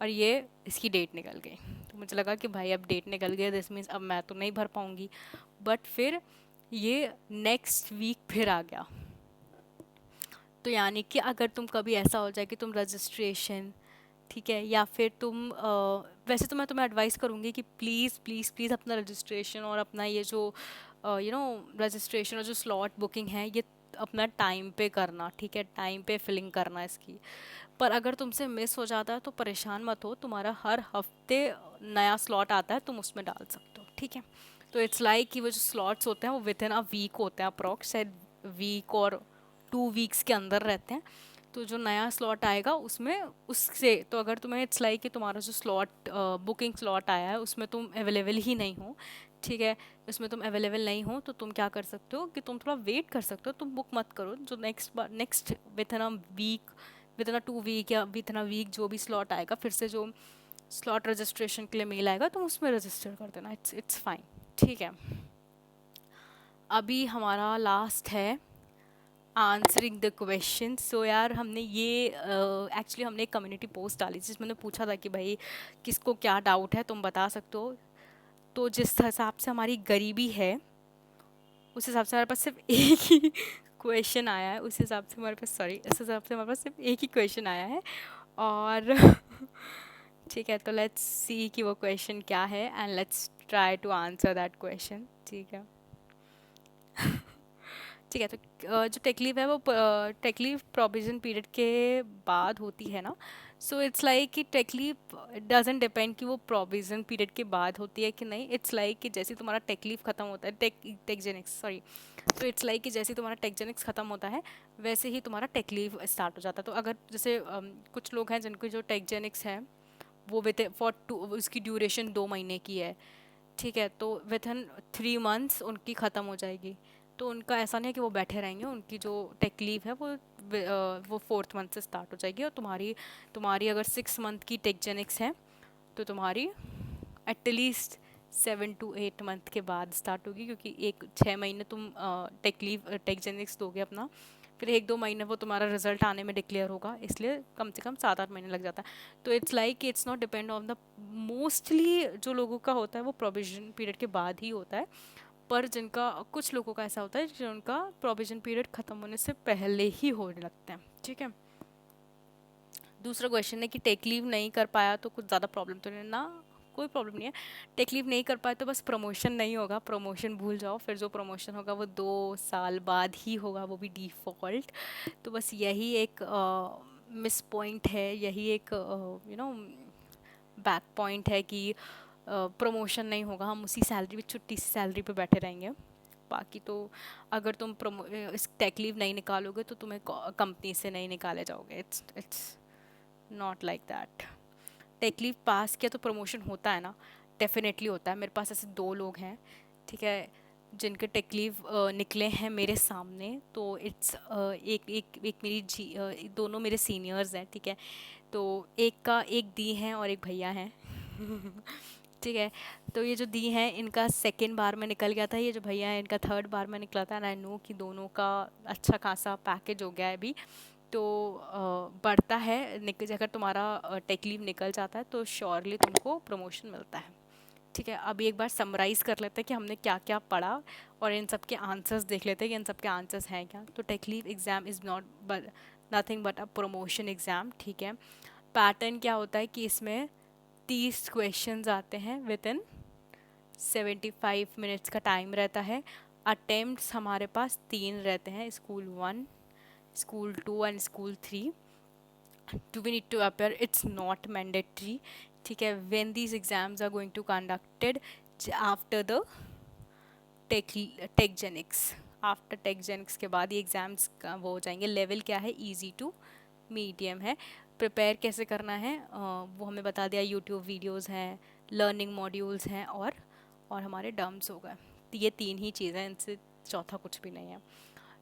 और ये इसकी डेट निकल गई। तो मुझे लगा कि भाई अब डेट निकल गई, दिस मीन्स अब मैं तो नहीं भर पाऊँगी। बट फिर ये नेक्स्ट वीक फिर आ गया। तो यानी कि अगर तुम कभी ऐसा हो जाए कि तुम रजिस्ट्रेशन, ठीक है, या फिर वैसे तो मैं तुम्हें एडवाइस करूँगी कि प्लीज़ प्लीज़ प्लीज़ अपना रजिस्ट्रेशन और अपना ये जो रजिस्ट्रेशन और जो स्लॉट बुकिंग है, ये अपना टाइम पे करना। ठीक है, टाइम पे फिलिंग करना इसकी। पर अगर तुमसे मिस हो जाता है तो परेशान मत हो, तुम्हारा हर हफ्ते नया स्लॉट आता है, तुम उसमें डाल सकते हो। ठीक है, तो इट्स लाइक कि वो जो स्लॉट्स होते हैं वो विद इन अ वीक होते हैं, अप्रॉक्स शायद वीक और 2 वीक्स के अंदर रहते हैं। तो जो नया स्लॉट आएगा उसमें उससे, तो अगर तुम्हें इट्स लाइक कि तुम्हारा जो स्लॉट बुकिंग स्लॉट आया है उसमें तुम अवेलेबल ही नहीं हो, ठीक है, उसमें तुम अवेलेबल नहीं हो, तो तुम क्या कर सकते हो कि तुम थोड़ा वेट कर सकते हो, तुम बुक मत करो। जो next within a week, within a 2 week या विद इन अ वीक जो भी स्लॉट आएगा, फिर से जो स्लॉट रजिस्ट्रेशन के लिए मेल आएगा, तुम उसमें रजिस्टर कर देना, इट्स फाइन। ठीक है, अभी हमारा लास्ट है आंसरिंग द क्वेश्चन। सो यार, हमने ये एक्चुअली हमने एक कम्युनिटी पोस्ट डाली जिसमें मैंने पूछा था कि भाई किसको क्या डाउट है, तुम बता सकते हो। तो जिस हिसाब से हमारी गरीबी है, उस हिसाब से हमारे पास सिर्फ एक ही क्वेश्चन आया है, उस हिसाब से हमारे पास, सॉरी, इस हिसाब से हमारे पास सिर्फ एक ही क्वेश्चन आया है। और ठीक है, तो लेट्स सी कि वो क्वेश्चन क्या है, and let's try to answer that question. ठीक है, ठीक है, तो जो टेक लीव है वो टेक लीव प्रोविजन पीरियड के बाद होती है ना। सो इट्स लाइक कि टेक लीव डजेंट डिपेंड कि वो प्रोविजन पीरियड के बाद होती है कि नहीं। इट्स लाइक कि जैसे तुम्हारा टेक लीव खत्म होता है, टेकजेनिक्स, सॉरी, तो इट्स लाइक कि जैसे तुम्हारा टेकजेनिक्स खत्म होता है वैसे ही तुम्हारा टेक लीव स्टार्ट हो जाता है। तो अगर जैसे कुछ लोग हैं जिनको जो टेकजेनिक्स है वो विद फॉर उसकी ड्यूरेशन 2 महीने की है, ठीक है, तो विद इन 3 मंथ्स उनकी ख़त्म हो जाएगी। तो उनका ऐसा नहीं है कि वो बैठे रहेंगे, उनकी जो टेक लीव है वो 4th मंथ से स्टार्ट हो जाएगी। और तुम्हारी तुम्हारी अगर 6 मंथ की टेकजेनिक्स है तो तुम्हारी एटलीस्ट 7 to 8 मंथ के बाद स्टार्ट होगी, क्योंकि 6 महीने तुम टेक जेनिक्स दोगे अपना, फिर 1-2 महीने वो तुम्हारा रिजल्ट आने में डिक्लेयर होगा, इसलिए कम से कम 7-8 महीने लग जाता है। तो it's like it's not depend on the, mostly जो लोगों का होता है वो प्रोविजन पीरियड के बाद ही होता है, पर जिनका कुछ लोगों का ऐसा होता है जिनका प्रोविजन पीरियड ख़त्म होने से पहले ही होने लगते हैं, ठीक है। दूसरा क्वेश्चन है कि टेक लीव नहीं कर पाया तो कुछ ज़्यादा प्रॉब्लम तो नहीं ना, कोई प्रॉब्लम नहीं है। टेक लीव नहीं कर पाए तो बस प्रमोशन नहीं होगा, प्रमोशन भूल जाओ, फिर जो प्रमोशन होगा वो 2 साल बाद ही होगा, वो भी डिफ़ॉल्ट। तो बस यही एक मिस पॉइंट है, यही एक बैक पॉइंट है कि प्रमोशन नहीं होगा, हम उसी सैलरी पे, छुट्टी सी सैलरी पे बैठे रहेंगे। बाकी तो अगर तुम इस टेक लीव नहीं निकालोगे तो तुम्हें कंपनी से नहीं निकाले जाओगे, it's not like that. Take leave pass किया तो प्रमोशन होता है ना, डेफिनेटली होता है। मेरे पास ऐसे 2 लोग हैं, ठीक है, जिनके टेक लीव निकले हैं मेरे सामने। तो इट्स एक एक एक मेरी दोनों मेरे सीनियर्स हैं, ठीक है। तो एक का एक दी हैं और एक भैया हैं ठीक है। तो ये जो दी हैं इनका सेकेंड बार में निकल गया था, ये जो भैया हैं इनका थर्ड बार में निकला था। एंड आई नो कि दोनों का अच्छा खासा पैकेज हो गया है अभी। तो बढ़ता है, अगर तुम्हारा टेक लीव निकल जाता है तो श्योरली तुमको प्रमोशन मिलता है, ठीक है। अभी एक बार समराइज़ कर लेते हैं कि हमने क्या क्या पढ़ा और इन सब के आंसर्स देख लेते हैं कि इन सब के आंसर्स हैं क्या। तो tech leave exam is not but nothing but a promotion exam, ठीक है। पैटर्न क्या होता है कि इसमें 30 क्वेश्चंस आते हैं विद इन 75 मिनट्स का टाइम रहता है। अटेम्प्ट्स हमारे पास 3 रहते हैं, school 1, school 2 and school 3। Do we need to appear? It's not mandatory, ठीक है। When these exams are going to conducted after the Techgenics, after Techgenics के बाद ये एग्ज़ाम्स का वो हो जाएंगे। लेवल क्या है, ईजी टू मीडियम है। प्रिपेयर कैसे करना है वो हमें बता दिया, यूट्यूब वीडियोस हैं, लर्निंग मॉड्यूल्स हैं और हमारे डम्स हो गए। तो ये 3 ही चीज़ें, इनसे चौथा कुछ भी नहीं है।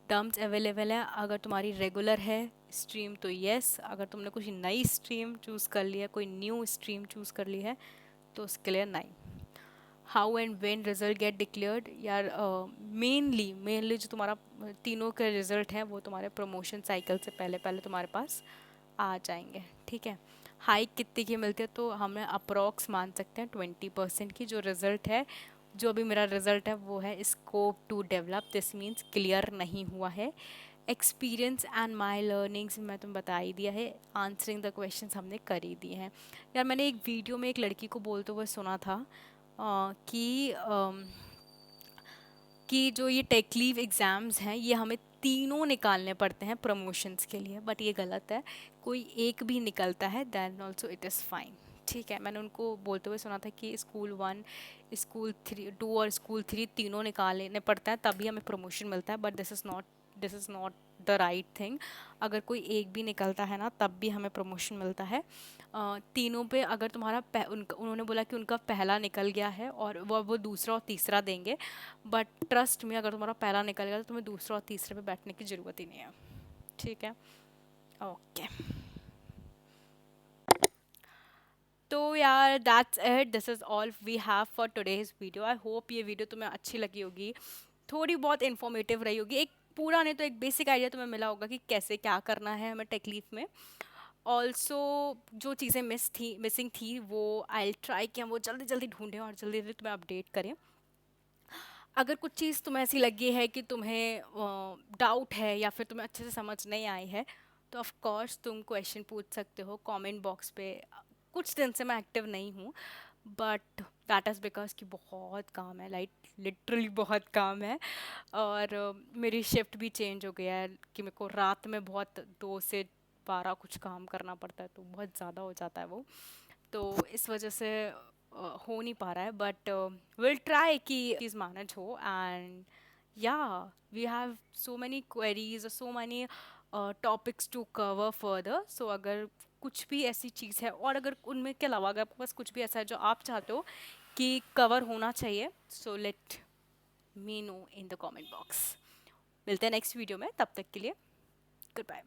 टर्म्स अवेलेबल है, अगर तुम्हारी रेगुलर है स्ट्रीम तो येस, अगर तुमने कुछ नई स्ट्रीम चूज़ कर ली है, कोई न्यू स्ट्रीम चूज़ कर ली है तो उसके लिए नहीं। How and when result get declared, यार मेनली जो तुम्हारा तीनों के रिजल्ट हैं वो तुम्हारे प्रमोशन साइकिल से पहले पहले तुम्हारे पास आ जाएंगे, ठीक है। हाइक कितने की मिलती है, तो हमें अप्रॉक्स मान सकते हैं 20% की। जो रिज़ल्ट है, जो अभी मेरा रिज़ल्ट है वो है scope to develop, this means clear नहीं हुआ है। एक्सपीरियंस एंड माई लर्निंग्स मैं तुम्हें बता ही दिया है, आंसरिंग द क्वेश्चंस हमने कर ही दिए हैं। यार मैंने एक वीडियो में एक लड़की को बोलते हुए सुना था कि जो ये टेक लीव एग्ज़ाम्स हैं ये हमें तीनों निकालने पड़ते हैं प्रमोशंस के लिए, बट ये गलत है। कोई एक भी निकलता है then also it is fine, ठीक है। मैंने उनको बोलते हुए सुना था कि स्कूल 1, स्कूल 2 और स्कूल 3 तीनों निकालने पड़ता है तभी हमें प्रमोशन मिलता है, but this is not the right thing. अगर कोई एक भी निकलता है ना तब भी हमें प्रमोशन मिलता है। तीनों पे अगर तुम्हारा उन्होंने बोला कि उनका पहला निकल गया है और वो दूसरा और तीसरा देंगे, बट ट्रस्ट में अगर तुम्हारा पहला निकल गया तो तुम्हें दूसरा और तीसरे पे बैठने की ज़रूरत ही नहीं है, ठीक है। ओके, तो यार that's it, this is all we have for today's video. I hope ये वीडियो तुम्हें अच्छी लगी होगी, थोड़ी बहुत इन्फॉर्मेटिव रही होगी। एक पूरा नहीं तो एक बेसिक आइडिया तुम्हें मिला होगा कि कैसे क्या करना है हमें टेक लीव में। ऑल्सो जो चीज़ें मिसिंग थी वो आई ट्राई कि हम वो जल्दी जल्दी ढूंढें और जल्दी जल्दी तुम्हें अपडेट करें। अगर कुछ चीज़ तुम्हें ऐसी लगी है कि तुम्हें डाउट है या फिर तुम्हें अच्छे से समझ नहीं आई है तो ऑफ कोर्स तुम क्वेश्चन पूछ सकते हो कमेंट बॉक्स पे। कुछ दिन से मैं एक्टिव नहीं हूँ, बट दैट इज़ बिकॉज कि बहुत काम है, लाइक लिटरली बहुत काम है। और मेरी शिफ्ट भी चेंज हो गया है कि मेरे को रात में बहुत 2 से 12 कुछ काम करना पड़ता है, तो बहुत ज़्यादा हो जाता है वो। तो इस वजह से हो नहीं पा रहा है, बट विल ट्राई कि चीज़ मैनेज हो। एंड या we have so many queries, so many topics to cover further. So अगर कुछ भी ऐसी चीज़ है और अगर उनमें के अलावा अगर आपके पास कुछ भी ऐसा है जो आप चाहते हो कि कवर होना चाहिए, so let me know in the comment box. मिलते हैं नेक्स्ट वीडियो में, तब तक के लिए गुड बाय।